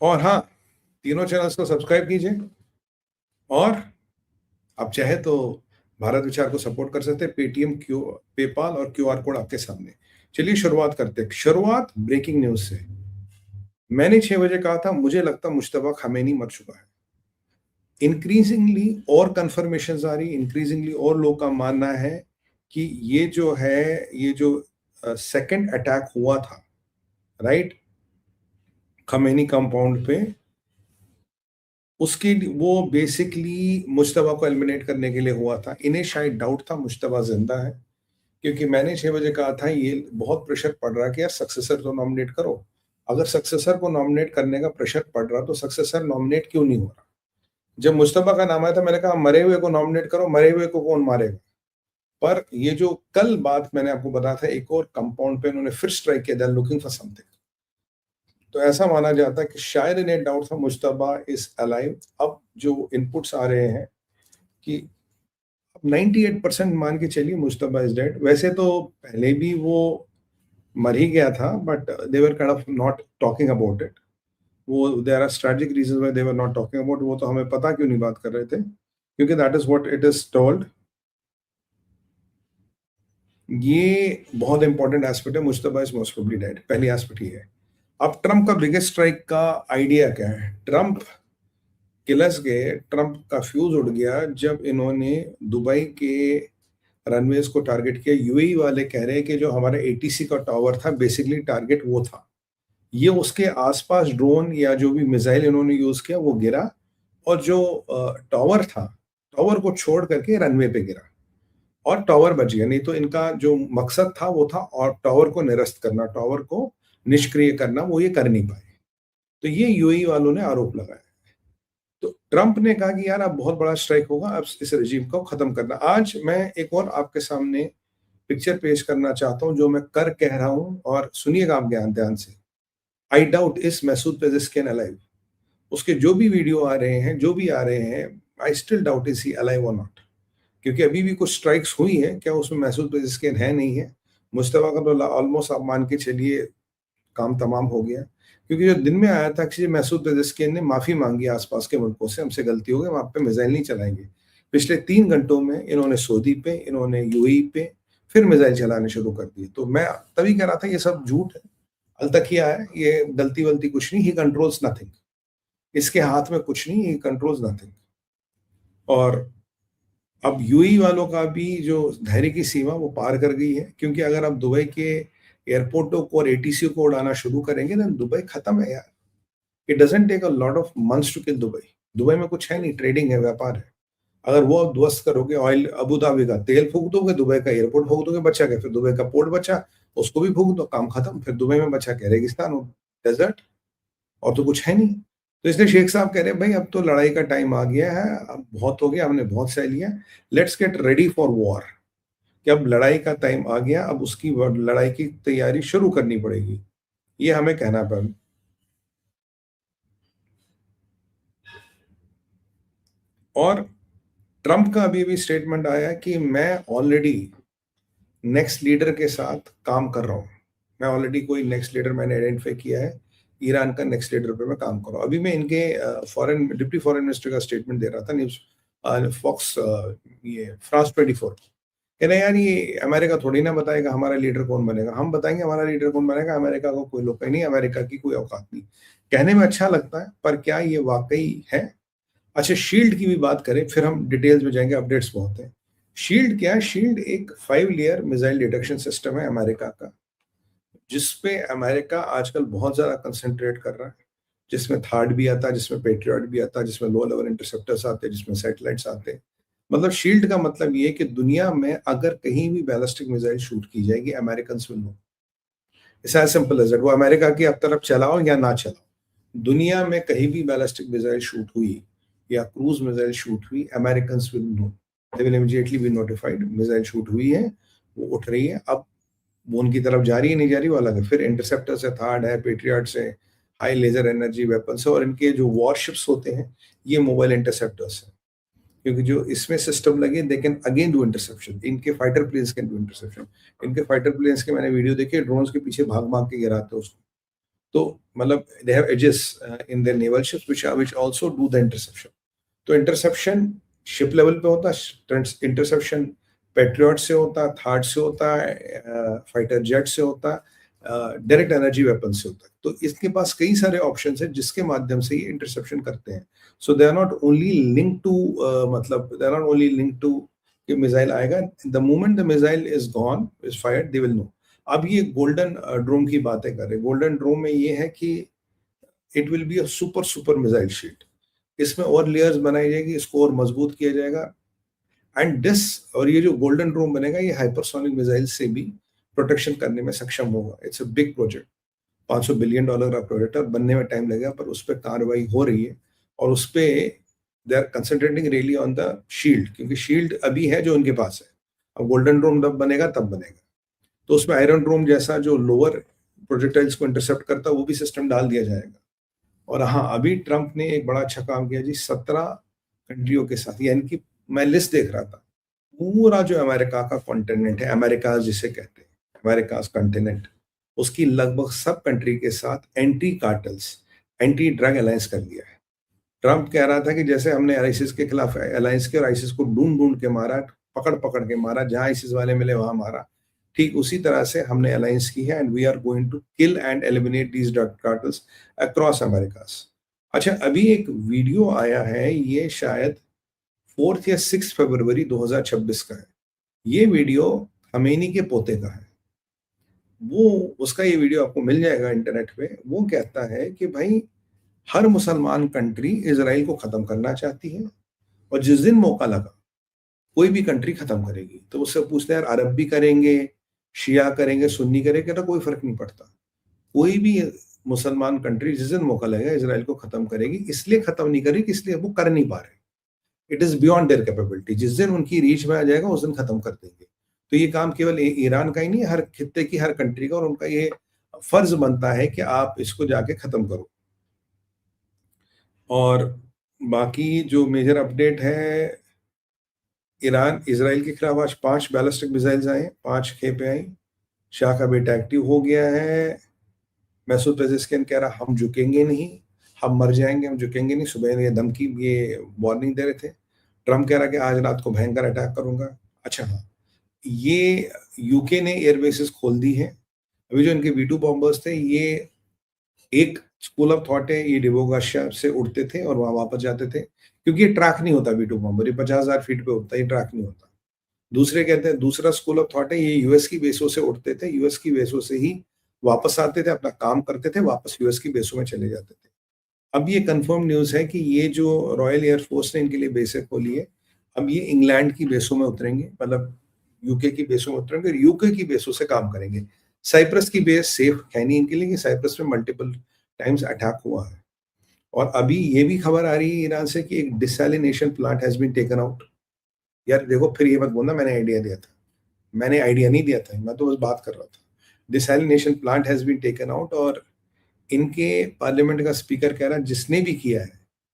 और हाँ, तीनों चैनल्स को सब्सक्राइब कीजिए और आप चाहे तो भारत विचार को सपोर्ट कर सकते हैं। पेटीएम, पेपाल और क्यूआर कोड आपके सामने। चलिए शुरुआत करते हैं। शुरुआत ब्रेकिंग न्यूज से। मैंने 6 बजे कहा था मुझे लगता मुश्तबा खामेनी मर चुका है। इंक्रीजिंगली और कंफर्मेशन आ रही, इंक्रीजिंगली और लोग का मानना है कि ये जो है, ये जो सेकंड अटैक हुआ था, राइट, खमेनी कंपाउंड पे, उसके वो बेसिकली मुश्तबा को एलिमिनेट करने के लिए हुआ था। इन्हें शायद डाउट था मुश्तबा जिंदा है, क्योंकि मैंने 6 बजे कहा था ये बहुत प्रेशर पड़ रहा है कि यार सक्सेसर तो नॉमिनेट करो। अगर सक्सेसर को नॉमिनेट करने का प्रेशर पड़ रहा तो सक्सेसर नॉमिनेट क्यों नहीं हो रहा? जब मुश्तबा का नाम आया था मैंने कहा मरे हुए को नॉमिनेट करो, मरे हुए को कौन मारेगा? पर ये जो कल बात मैंने आपको बताया था, एक और कंपाउंड पे इन्होंने फिर स्ट्राइक किया, they are looking for something. तो ऐसा माना जाता है कि शायद इन्हें डाउट था मुश्तबा इज अलाइव। अब जो इनपुट्स आ रहे हैं कि 98% मान के चलिए मुश्तबा इज डेड। वैसे तो पहले भी वो मर ही गया था, but they were kind of not talking about it. वो there are strategic reasons why they were not talking about. वो तो हमें पता क्यों नहीं बात कर रहे थे, क्योंकि that is what it is told. ये बहुत इंपॉर्टेंट एस्पेक्ट है। Mushtaba is most probably dead, पहली एस्पेक्ट ये है। अब ट्रम्प का बिगेस्ट स्ट्राइक का आइडिया क्या है? ट्रम्प किलस गए, ट्रम्प का फ्यूज उड़ गया जब इन्होंने दुबई के रनवेज को टारगेट किया। यूएई वाले कह रहे हैं कि जो हमारा एटीसी का टावर था बेसिकली टारगेट वो था। ये उसके आसपास ड्रोन या जो भी मिसाइल इन्होंने यूज किया वो गिरा, और जो टावर था, टावर को छोड़ करके रनवे पे गिरा और टावर बच गया। नहीं तो इनका जो मकसद था वो था और टावर को निरस्त करना, टावर को निष्क्रिय करना। वो ये कर नहीं पाए। तो ये यूएई वालों ने आरोप लगाया। तो ट्रंप ने कहा कि यार अब बहुत बड़ा स्ट्राइक होगा, अब इस रजीम को खत्म करना। आज मैं एक और आपके सामने पिक्चर पेश करना चाहता हूं जो मैं कर कह रहा हूं, और सुनिएगा आप ध्यान ध्यान से। I doubt is Masoud Pezeshkian alive. उसके जो भी वीडियो आ रहे हैं, जो भी आ रहे हैं, I still doubt is he alive और नॉट। क्योंकि अभी भी कुछ स्ट्राइक्स हुई है, क्या उसमें मैसूद पेजेस्किन है नहीं है? मुश्तबा का तो ऑलमोस्ट आप मान के चलिए काम तमाम हो गया। क्योंकि जो दिन में आया था कि मैसूद पेजेस्किन ने माफी मांगी आसपास के मुल्कों से, हमसे गलती हो गई, हम आप पे मिसाइल नहीं चलाएंगे। पिछले 3 घंटों में इन्होंने सऊदी पे, इन्होंने यूएई पे फिर मिसाइल चलाने शुरू कर दिए। तो मैं तभी कह रहा था ये सब झूठ है, अलतकिया है, ये गलती वलती कुछ नहीं। ही कंट्रोल्स नथिंग, इसके हाथ में कुछ नहीं, ही कंट्रोल्स नथिंग। और अब यूएई वालों का भी जो धैर्य की सीमा वो पार कर गई है, क्योंकि अगर आप दुबई के एयरपोर्टों को और एटीसी को उड़ाना शुरू करेंगे ना, दुबई खत्म है यार। It doesn't take a lot of months to kill Dubai. Dubai में कुछ है नहीं, ट्रेडिंग है, व्यापार है। अगर वो आप ध्वस्त करोगे, ऑयल अबू धाबी का तेल फूक दोगे, दुबई का एयरपोर्ट फूक दोगे, बचा क्या? फिर दुबई का पोर्ट बचा, उसको भी फूक दो, काम खत्म। फिर दुबई में बचा क्या? रेगिस्तान और डेजर्ट, और तो कुछ है नहीं। तो इसलिए शेख साहब कह रहे हैं भाई अब तो लड़ाई का टाइम आ गया है, अब बहुत हो गया, हमने बहुत सह लिया, let's get ready for war. कि अब लड़ाई का टाइम आ गया, अब उसकी लड़ाई की तैयारी शुरू करनी पड़ेगी, ये हमें कहना पड़ेगा। और ट्रंप का अभी भी स्टेटमेंट आया कि मैं ऑलरेडी नेक्स्ट लीडर के साथ काम कर रहा हूँ। मैं ऑलरेडी कोई नेक्स्ट लीडर मैंने आइडेंटिफाई किया है, ईरान का नेक्स्ट लीडर पे मैं काम कर रहा हूँ। अभी मैं इनके फॉरेन डिप्टी फॉरेन मिनिस्टर का स्टेटमेंट दे रहा था न्यूज फॉक्स, ये फ्रांस 24। कह रहे यार ये अमेरिका थोड़ी ना बताएगा हमारा लीडर कौन बनेगा, हम बताएंगे हमारा लीडर कौन बनेगा। अमेरिका को कोई लोग नहीं, अमेरिका की कोई औकात नहीं। कहने में अच्छा लगता है, पर क्या ये वाकई है? अच्छा, शील्ड की भी बात करें, फिर हम डिटेल्स में जाएंगे, अपडेट्स बहुत हैं। शील्ड क्या है? शील्ड एक 5 लेयर मिसाइल डिटेक्शन सिस्टम है अमेरिका का, जिसपे अमेरिका आजकल बहुत ज्यादा कंसंट्रेट कर रहा है। जिसमें थार्ड भी आता है, जिसमें पेट्रियट भी आता है, जिसमें लो लेवल इंटरसेप्टर्स आते हैं, जिसमें सैटेलाइट्स आते हैं। मतलब शील्ड का मतलब ये है कि दुनिया में अगर कहीं भी बैलिस्टिक मिसाइल शूट की जाएगी, American will know. It's as simple as that. वो अमेरिका की अब तरफ चलाओ या ना चलाओ, दुनिया में कहीं भी बैलिस्टिक मिसाइल शूट हुई या क्रूज मिसाइल शूट हुई, American will know. They will immediately be notified missile shoot हुई है, वो उठ रही है। अब वो उनकी तरफ जा रही है नहीं जा रही वो अलग है। फिर इंटरसेप्टर से, थार्ड है, पेट्रियट से, हाई लेजर एनर्जी वेपन से, और इनके जो वॉरशिप्स होते हैं ये मोबाइल इंटरसेप्टर्स हैं। क्योंकि जो इसमें सिस्टम लगे they can again do interception. इनके fighter planes can do interception. इनके फाइटर प्लेन्स के मैंने वीडियो देखे, ड्रोन्स के पीछे भाग भाग के गिराते हैं उसको। तो मतलब they have Aegis in their naval ships which also do the interception. तो इंटरसेप्शन शिप लेवल पे होता है, इंटरसेप्शन पैट्रियट से होता है, थार्ड से होता है, फाइटर जेट से होता है, डायरेक्ट एनर्जी वेपन से होता है। तो इसके पास कई सारे ऑप्शंस हैं जिसके माध्यम से ये इंटरसेप्शन करते हैं। So they are not only link to मतलब they are not only link to कि मिसाइल आएगा, the moment the missile is gone is fired they will know. अब ये गोल्डन ड्रोम की बातें कर रहे हैं। गोल्डन ड्रोम में ये है कि it will be a super super missile sheet. इसमें और लेयर्स बनाई जाएगी, इसको और मजबूत किया जाएगा। एंड दिस और ये जो गोल्डन ड्रोम बनेगा ये हाइपरसोनिक मिसाइल से भी प्रोटेक्शन करने में सक्षम होगा। It's a big project, $500 billion का प्रोजेक्ट है, बनने में टाइम लगेगा, पर उस पर कार्रवाई हो रही है और उस पे they are concentrating really on the shield, क्योंकि शील्ड अभी है जो उनके पास है। अब गोल्डन ड्रोम जब बनेगा तब बनेगा, तो उसमें आयरन ड्रोम जैसा जो लोअर प्रोजेक्टाइल्स को इंटरसेप्ट करता है वो भी सिस्टम डाल दिया जाएगा। और हाँ, अभी ट्रंप ने एक बड़ा अच्छा काम किया जी, 17 कंट्रियों के साथ, यानी कि मैं लिस्ट देख रहा था, पूरा जो अमेरिका का कॉन्टिनेंट है, अमेरिका जिसे कहते हैं, अमेरिका कॉन्टिनेंट, उसकी लगभग सब कंट्री के साथ anti cartels, anti drug alliance कर लिया है। ट्रंप कह रहा था कि जैसे हमने आईसिस के खिलाफ अलायंस किया और आईसिस को ढूंढ ढूंढ के मारा, पकड़ पकड़ के मारा, जहां आईसिस वाले मिले वहां मारा, ठीक उसी तरह से हमने अलायंस की है and we are going to kill and eliminate these drug cartels across Americas. अच्छा, अभी एक वीडियो आया है, ये शायद 4 या 6 फरवरी 2026 का है। ये वीडियो खमेनी के पोते का है। वो उसका ये वीडियो आपको मिल जाएगा इंटरनेट पे। वो कहता है कि भाई हर मुसलमान कंट्री इजराइल को खत्म करना चाहती है और जिस दिन मौका लगा कोई भी कंट्री खत्म करेगी। तो उससे पूछते हैं यार अरब भी करेंगे, शिया करेंगे, सुन्नी करेंगे, तो कोई फर्क नहीं पड़ता। कोई भी मुसलमान कंट्री जिस दिन मौका लगेगा इजराइल को खत्म करेगी। इसलिए खत्म नहीं करेगी इसलिए वो कर नहीं पा रहे, it is beyond their capability. जिस दिन उनकी रीच में आ जाएगा उस दिन खत्म कर देंगे। तो ये काम केवल ईरान का ही नहीं है, हर खित्ते की हर कंट्री का, और उनका ये फर्ज बनता है कि आप इसको जाके खत्म करो। और बाकी जो मेजर अपडेट है, ईरान इजराइल के खिलाफ आज 5 बैलिस्टिक मिसाइल्स आए, 5 खेपें आई। शाह का बेटा एक्टिव हो गया है। मैसूद पेजेस्किन कह रहा हम झुकेंगे नहीं, हम मर जाएंगे, हम झुकेंगे नहीं। सुबह ये धमकी, ये वार्निंग दे रहे थे। ट्रम्प कह रहा कि आज रात को भयंकर अटैक करूंगा। अच्छा हाँ, ये यूके ने एयर बेसिस खोल दी है। अभी जो इनके V2 बॉम्बर्स थे, ये एक स्कूल ऑफ थॉट है, ये डिवोगाशिया से उड़ते थे और वहां वापस जाते थे, क्योंकि ये ट्रैक नहीं होता। V2 बॉम्बर ये 50,000 फीट पे उड़ता है, ये ट्रैक नहीं होता। दूसरे कहते हैं, दूसरा स्कूल ऑफ थॉट है, ये यूएस की बेसों से उड़ते थे, यूएस की बेसों से ही वापस आते थे, अपना काम करते थे, वापस यूएस की बेसों में चले जाते थे। अब ये कंफर्म न्यूज है कि ये जो रॉयल एयरफोर्स ने इनके लिए बेसें खोली है, अब ये इंग्लैंड की बेसों में उतरेंगे, मतलब यूके की बेसों में उतरेंगे और यूके की बेसों से काम करेंगे। साइप्रस की बेस सेफ है नहीं इनके लिए, कि साइप्रस में मल्टीपल टाइम्स अटैक हुआ है। और अभी ये भी खबर आ रही है ईरान से कि एक desalination plant has been taken out. यार देखो, फिर ये मत बोलना मैंने आइडिया दिया था, मैंने आइडिया नहीं दिया था, मैं तो बस बात कर रहा था। Desalination plant has been taken out, और इनके पार्लियामेंट का स्पीकर कह रहा है जिसने भी किया है